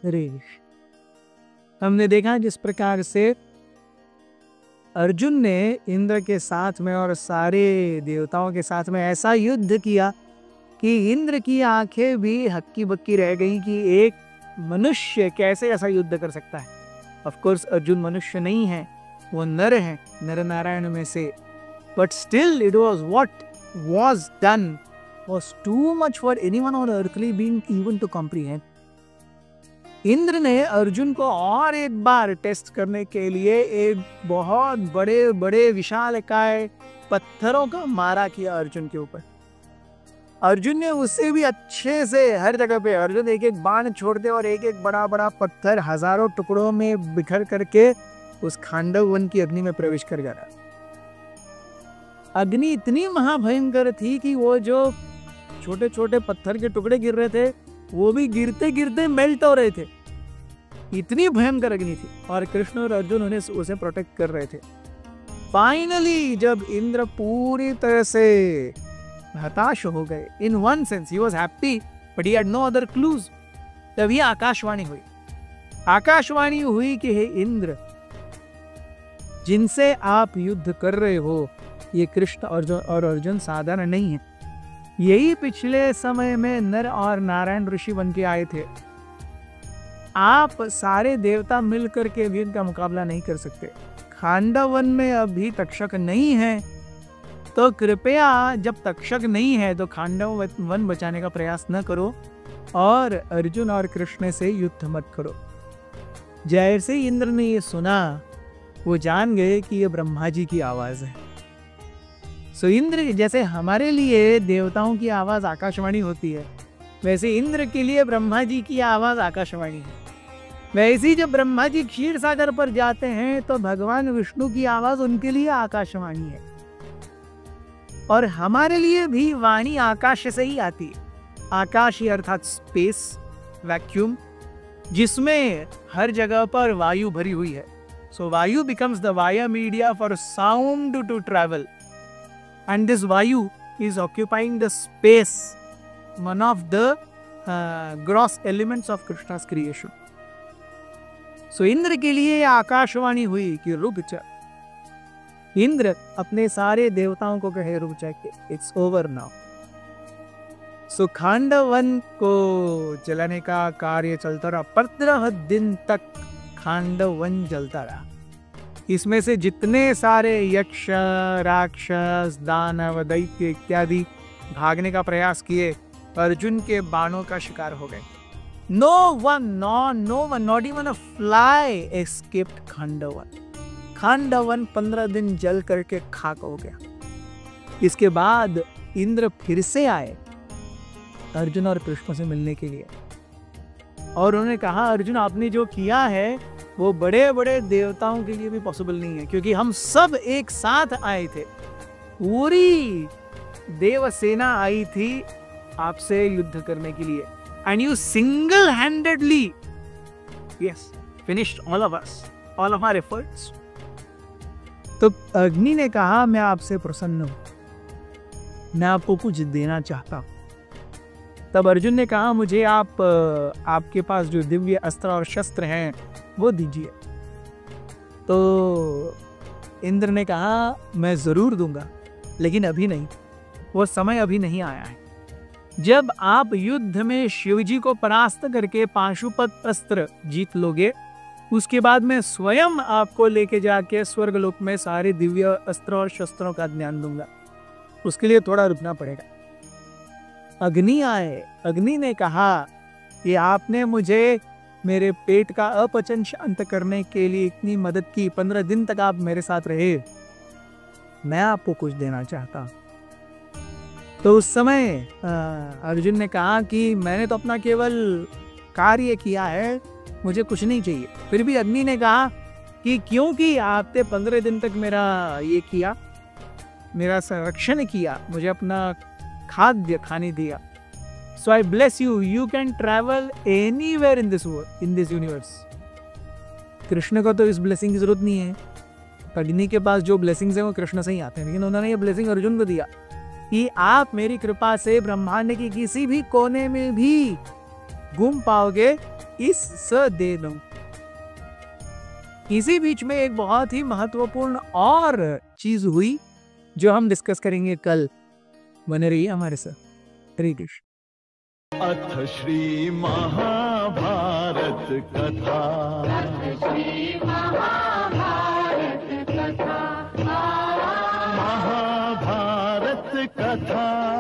रेश। हमने देखा जिस प्रकार से अर्जुन ने इंद्र के साथ में और सारे देवताओं के साथ में ऐसा युद्ध किया कि इंद्र की आंखें भी हक्की बक्की रह गई कि एक मनुष्य कैसे ऐसा युद्ध कर सकता है। ऑफ कोर्स अर्जुन मनुष्य नहीं है, वो नर है, नर नारायण में से, but still it was what was done was too much for anyone on earthly being even to comprehend. Indra ने अर्जुन को और एक बार टेस्ट करने के लिए एक बहुत बड़े बड़े विशालकाय पत्थरों का मारा किया अर्जुन के ऊपर। अर्जुन ने उससे भी अच्छे से हर जगह पे अर्जुन एक एक बाण छोड़ते और एक एक बड़ा बड़ा पत्थर हजारों टुकड़ों में बिखर करके उस खांडव वन की अग्नि में प्रवेश कर गया। अग्नि इतनी महाभयंकर थी कि वो जो छोटे छोटे पत्थर के टुकड़े गिर रहे थे वो भी गिरते गिरते मेल्ट हो रहे थे, इतनी भयंकर अग्नि थी। और कृष्ण और अर्जुन उन्हें उसे प्रोटेक्ट कर रहे थे। फाइनली जब इंद्र पूरी तरह से हताश हो गए, in one sense he was happy but he had no other clues, तभी आकाशवाणी हुई। आकाशवाणी हुई कि हे इंद्र, जिनसे आप युद्ध कर रहे हो ये कृष्ण और अर्जुन साधारण नहीं है। यही पिछले समय में नर और नारायण ऋषि बन के आए थे। आप सारे देवता मिलकर के भी इनका मुकाबला नहीं कर सकते। खांडव वन में अभी तक्षक नहीं है, तो कृपया जब तक्षक नहीं है तो खांडव वन बचाने का प्रयास न करो और अर्जुन और कृष्ण से युद्ध मत करो। जैसे ही इंद्र ने ये सुना वो जान गए कि ये ब्रह्मा जी की आवाज है। सो इंद्र जैसे हमारे लिए देवताओं की आवाज आकाशवाणी होती है, वैसे इंद्र के लिए ब्रह्मा जी की आवाज आकाशवाणी है। वैसे ही जब ब्रह्मा जी क्षीर सागर पर जाते हैं तो भगवान विष्णु की आवाज उनके लिए आकाशवाणी है। और हमारे लिए भी वाणी आकाश से ही आती है। आकाश अर्थात स्पेस, वैक्यूम, जिसमें हर जगह पर वायु भरी हुई है। So Vayu becomes the via media for sound to travel, and this vayu is occupying the space, one of the gross elements of Krishna's creation. So Indra के लिए आकाशवाणी हुई कि रुक जा। इंद्र अपने सारे देवताओं को कहे रुक जा के it's over now. So Khandava one को जलाने का कार्य चलता रहा। 15 दिन तक खांडव वन जलता रहा। इसमें से जितने सारे यक्ष, राक्षस, दानव, दैत्य इत्यादि भागने का प्रयास किए, अर्जुन के बाणों का शिकार हो गए। No one, not even a fly escaped Khandavan. Khandavan 15 दिन जल करके खाक हो गया। इसके बाद इंद्र फिर से आए अर्जुन और कृष्ण से मिलने के लिए और उन्होंने कहा, अर्जुन आपने जो किया है वो बड़े बड़े देवताओं के लिए भी पॉसिबल नहीं है, क्योंकि हम सब एक साथ आए थे। पूरी देव सेना आई थी आपसे युद्ध करने के लिए, and you single handedly yes finished all of us, all of our efforts. तो अग्नि ने कहा, मैं आपसे प्रसन्न हूं, मैं आपको कुछ देना चाहता हूं। तब अर्जुन ने कहा, मुझे आपके पास जो दिव्य अस्त्र और शस्त्र हैं वो दीजिए। तो इंद्र ने कहा, मैं जरूर दूंगा, लेकिन अभी नहीं, वो समय अभी नहीं आया है। जब आप युद्ध में शिवजी को परास्त करके पाशुपत अस्त्र जीत लोगे, उसके बाद मैं स्वयं आपको लेके जाके स्वर्गलोक में सारे दिव्य अस्त्र और शस्त्रों का ज्ञान दूंगा। उसके लिए थोड़ा रुकना पड़ेगा। अग्नि आए। अग्नि ने कहा कि आपने मुझे मेरे पेट का अपचन शांत करने के लिए इतनी मदद की, 15 दिन तक आप मेरे साथ रहे, मैं आपको कुछ देना चाहता हूं। तो उस समय अर्जुन ने कहा कि मैंने तो अपना केवल कार्य किया है, मुझे कुछ नहीं चाहिए। फिर भी अग्नि ने कहा कि क्योंकि आपने 15 दिन तक मेरा ये किया, मेरा संरक्षण किया, मुझे अपना खाद्य खाने दिया, so I bless you, you can travel anywhere in this world, in this universe। Krishna को तो इस ब्लेसिंग की जरूरत नहीं है। अग्नि के पास जो ब्लेसिंग्स हैं वो कृष्ण से ही आते हैं, लेकिन उन्होंने ये ब्लेसिंग अर्जुन को दिया कि आप मेरी कृपा से ब्रह्मांड के किसी भी कोने में भी घूम पाओगे इस सदेनों। इसी बीच में एक बहुत ही महत्वपूर्ण और चीज हुई जो हम डिस्कस करेंगे कल। बने रहिए हमारे साथ। हरे कृष्ण। अथ श्री महाभारत कथा। महाभारत कथा